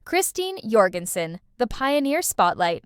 Christine Jorgensson, the Pioneer Spotlight.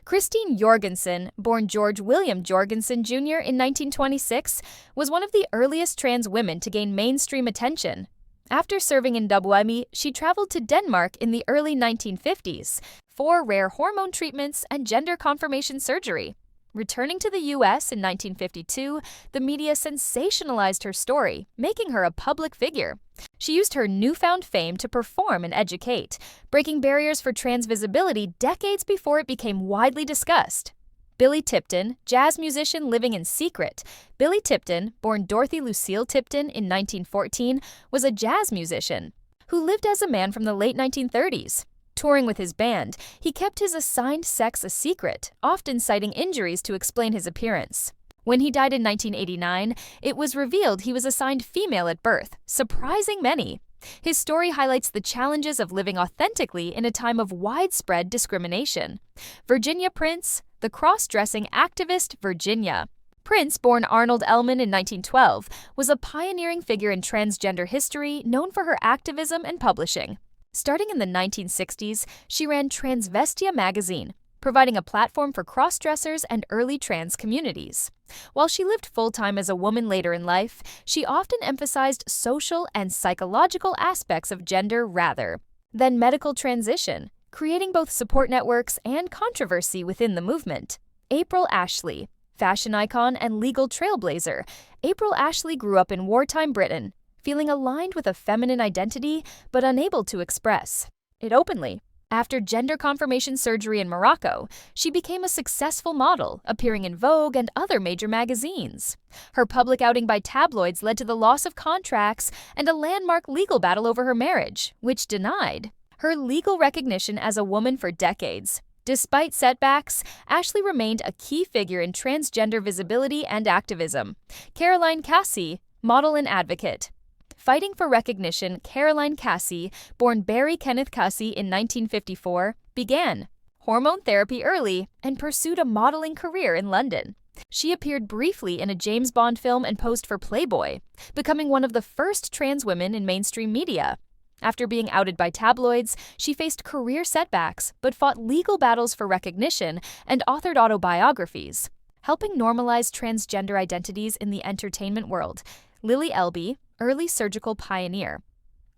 Christine Jorgensson, born George William Jorgensson Jr. in 1926, was one of the earliest trans women to gain mainstream attention. After serving in Bambi, she traveled to Denmark in the early 1950s for rare hormone treatments and gender confirmation surgery. Returning to the U.S. in 1952, the media sensationalized her story, making her a public figure. She used her newfound fame to perform and educate, breaking barriers for trans visibility decades before it became widely discussed. Billy Tipton, jazz musician living in secret. Billy Tipton, born Dorothy Lucille Tipton in 1914, was a jazz musician who lived as a man from the late 1930s. Touring with his band, he kept his assigned sex a secret, often citing injuries to explain his appearance. When he died in 1989, it was revealed he was assigned female at birth, surprising many. His story highlights the challenges of living authentically in a time of widespread discrimination. Virginia Prince, the cross-dressing activist Virginia. Prince, born Arnold Ellman in 1912, was a pioneering figure in transgender history, known for her activism and publishing. Starting in the 1960s, she ran Transvestia magazine, providing a platform for cross-dressers and early trans communities. While she lived full-time as a woman later in life, she often emphasized social and psychological aspects of gender rather than medical transition, creating both support networks and controversy within the movement. April Ashley, fashion icon and legal trailblazer. April Ashley grew up in wartime Britain, feeling aligned with a feminine identity but unable to express it openly. After gender confirmation surgery in Morocco, she became a successful model, appearing in Vogue and other major magazines. Her public outing by tabloids led to the loss of contracts and a landmark legal battle over her marriage, which denied her legal recognition as a woman for decades. Despite setbacks, Ashley remained a key figure in transgender visibility and activism. Caroline Casi, model and advocate. Fighting for recognition, Caroline Casi, born Barry Kenneth Casi in 1954, began hormone therapy early and pursued a modeling career in London. She appeared briefly in a James Bond film and posed for Playboy, becoming one of the first trans women in mainstream media. After being outed by tabloids, she faced career setbacks but fought legal battles for recognition and authored autobiographies, helping normalize transgender identities in the entertainment world. Lily Elby, early surgical pioneer.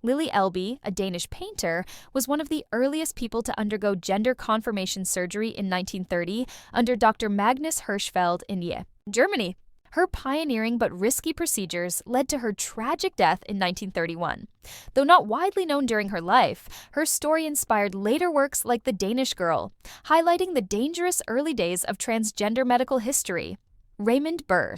Lily Elby, a Danish painter, was one of the earliest people to undergo gender confirmation surgery in 1930 under Dr. Magnus Hirschfeld in Germany. Her pioneering but risky procedures led to her tragic death in 1931. Though not widely known during her life, her story inspired later works like The Danish Girl, highlighting the dangerous early days of transgender medical history. Raymond Burr.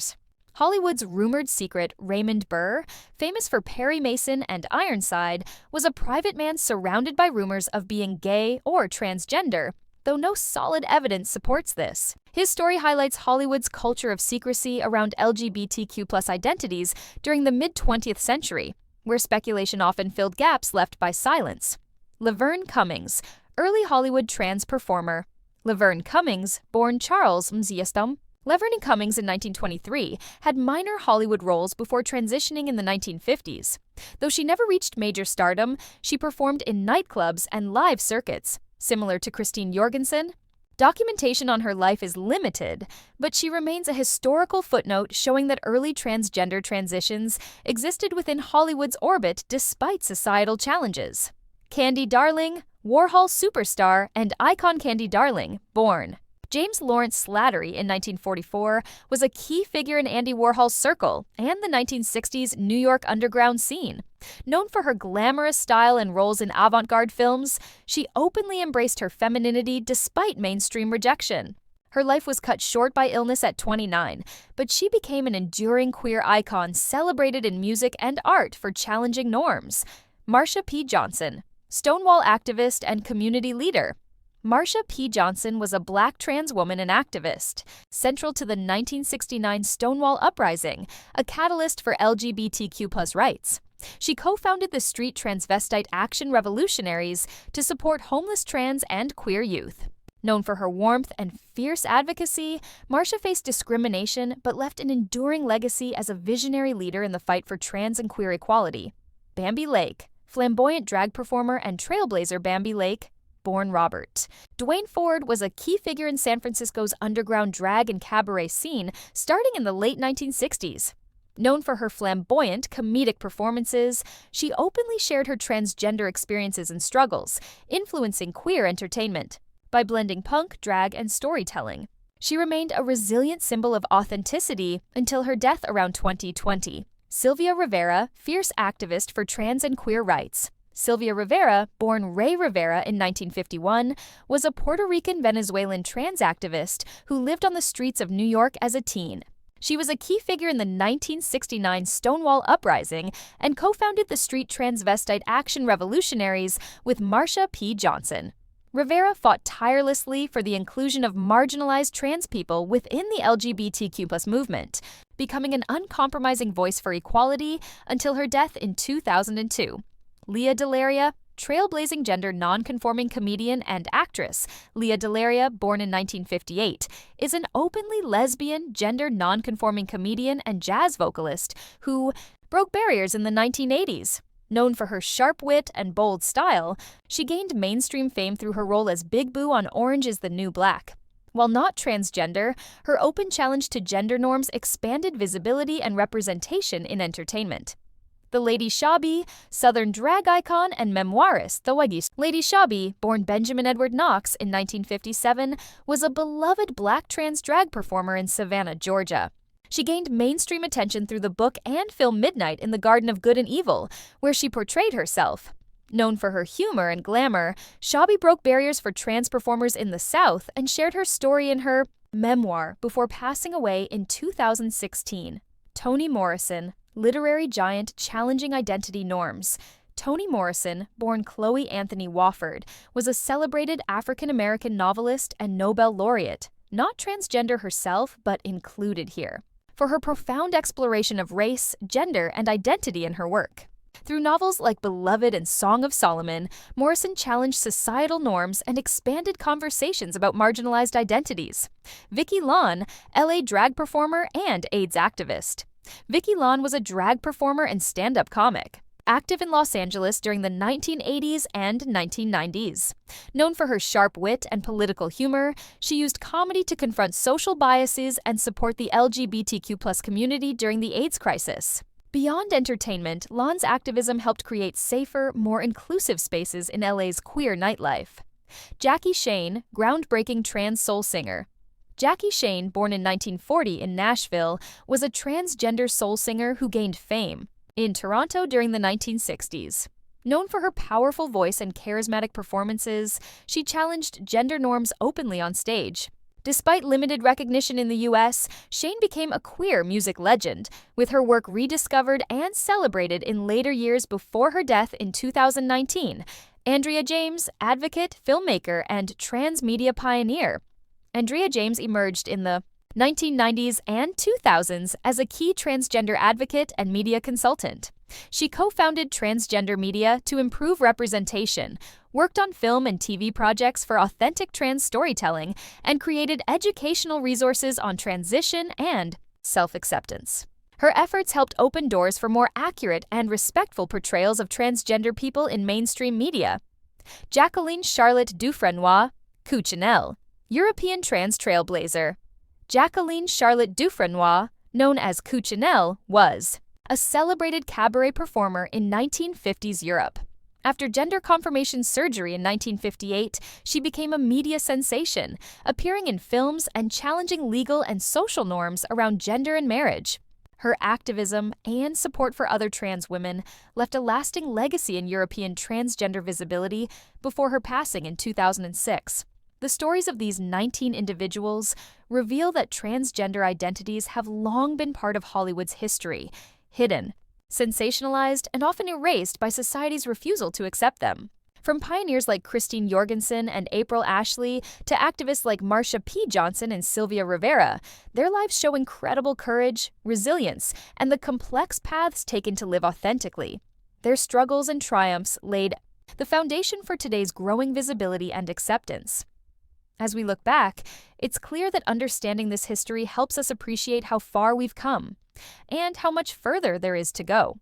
Hollywood's rumored secret, Raymond Burr, famous for Perry Mason and Ironside, was a private man surrounded by rumors of being gay or transgender, though no solid evidence supports this. His story highlights Hollywood's culture of secrecy around LGBTQ+ identities during the mid-20th century, where speculation often filled gaps left by silence. Laverne Cummings, early Hollywood trans performer. Laverne Cummings, born Charles Mziestum. Laverne Cummings in 1923 had minor Hollywood roles before transitioning in the 1950s. Though she never reached major stardom, she performed in nightclubs and live circuits. Similar to Christine Jorgensson, documentation on her life is limited, but she remains a historical footnote showing that early transgender transitions existed within Hollywood's orbit despite societal challenges. Candy Darling, Warhol superstar and icon Candy Darling, born James Lawrence Slattery in 1944, was a key figure in Andy Warhol's circle and the 1960s New York underground scene. Known for her glamorous style and roles in avant-garde films, she openly embraced her femininity despite mainstream rejection. Her life was cut short by illness at 29, but she became an enduring queer icon celebrated in music and art for challenging norms. Marcia P. Johnson, Stonewall activist and community leader. Marcia P. Johnson was a Black trans woman and activist, central to the 1969 Stonewall Uprising, a catalyst for LGBTQ+ rights. She co-founded the Street Transvestite Action Revolutionaries to support homeless trans and queer youth. Known for her warmth and fierce advocacy, Marcia faced discrimination but left an enduring legacy as a visionary leader in the fight for trans and queer equality. Bambi Lake, Flamboyant drag performer and Trailblazer Bambi Lake, born Robert. Dwayne Ford was a key figure in San Francisco's underground drag and cabaret scene starting in the late 1960s. Known for her flamboyant, comedic performances, she openly shared her transgender experiences and struggles, influencing queer entertainment. By blending punk, drag, and storytelling, she remained a resilient symbol of authenticity until her death around 2020. Sylvia Rivera, fierce activist for trans and queer rights. Sylvia Rivera, born Ray Rivera in 1951, was a Puerto Rican-Venezuelan trans activist who lived on the streets of New York as a teen. She was a key figure in the 1969 Stonewall uprising and co-founded the Street Transvestite Action Revolutionaries with Marcia P. Johnson. Rivera fought tirelessly for the inclusion of marginalized trans people within the LGBTQ+ movement, becoming an uncompromising voice for equality until her death in 2002. Leah Delaria, trailblazing gender non-conforming comedian and actress, Leah Delaria, born in 1958, is an openly lesbian, gender non-conforming comedian and jazz vocalist who broke barriers in the 1980s. Known for her sharp wit and bold style, she gained mainstream fame through her role as Big Boo on Orange is the New Black. While not transgender, her open challenge to gender norms expanded visibility and representation in entertainment. The Lady Shabi, Southern drag icon and memoirist, Lady Shabi, born Benjamin Edward Knox in 1957, was a beloved black trans drag performer in Savannah, Georgia. She gained mainstream attention through the book and film Midnight in the Garden of Good and Evil, where she portrayed herself. Known for her humor and glamour, Shabi broke barriers for trans performers in the South and shared her story in her memoir before passing away in 2016. Toni Morrison, literary giant challenging identity norms. Toni Morrison, born Chloe Anthony Wofford, was a celebrated African-American novelist and Nobel laureate, not transgender herself, but included here, for her profound exploration of race, gender, and identity in her work. Through novels like Beloved and Song of Solomon, Morrison challenged societal norms and expanded conversations about marginalized identities. Vicky Lahn, LA drag performer and AIDS activist. Vicky Lahn was a drag performer and stand-up comic, active in Los Angeles during the 1980s and 1990s. Known for her sharp wit and political humor, she used comedy to confront social biases and support the LGBTQ+ community during the AIDS crisis. Beyond entertainment, Lahn's activism helped create safer, more inclusive spaces in LA's queer nightlife. Jackie Shane, groundbreaking trans soul singer. Jackie Shane, born in 1940 in Nashville, was a transgender soul singer who gained fame in Toronto during the 1960s. Known for her powerful voice and charismatic performances, she challenged gender norms openly on stage. Despite limited recognition in the U.S., Shane became a queer music legend, with her work rediscovered and celebrated in later years before her death in 2019. Andrea James, advocate, filmmaker, and trans media pioneer. Andrea James emerged in the 1990s and 2000s as a key transgender advocate and media consultant. She co-founded Transgender Media to improve representation, worked on film and TV projects for authentic trans storytelling, and created educational resources on transition and self-acceptance. Her efforts helped open doors for more accurate and respectful portrayals of transgender people in mainstream media. Jacqueline Charlotte Dufresnoy, Cuccinell, European trans trailblazer. Jacqueline Charlotte Dufresnoy, known as Cuccinell, was a celebrated cabaret performer in 1950s Europe. After gender confirmation surgery in 1958, she became a media sensation, appearing in films and challenging legal and social norms around gender and marriage. Her activism and support for other trans women left a lasting legacy in European transgender visibility before her passing in 2006. The stories of these 19 individuals reveal that transgender identities have long been part of Hollywood's history, hidden, sensationalized, and often erased by society's refusal to accept them. From pioneers like Christine Jorgensson and April Ashley to activists like Marcia P. Johnson and Sylvia Rivera, their lives show incredible courage, resilience, and the complex paths taken to live authentically. Their struggles and triumphs laid the foundation for today's growing visibility and acceptance. As we look back, it's clear that understanding this history helps us appreciate how far we've come and how much further there is to go.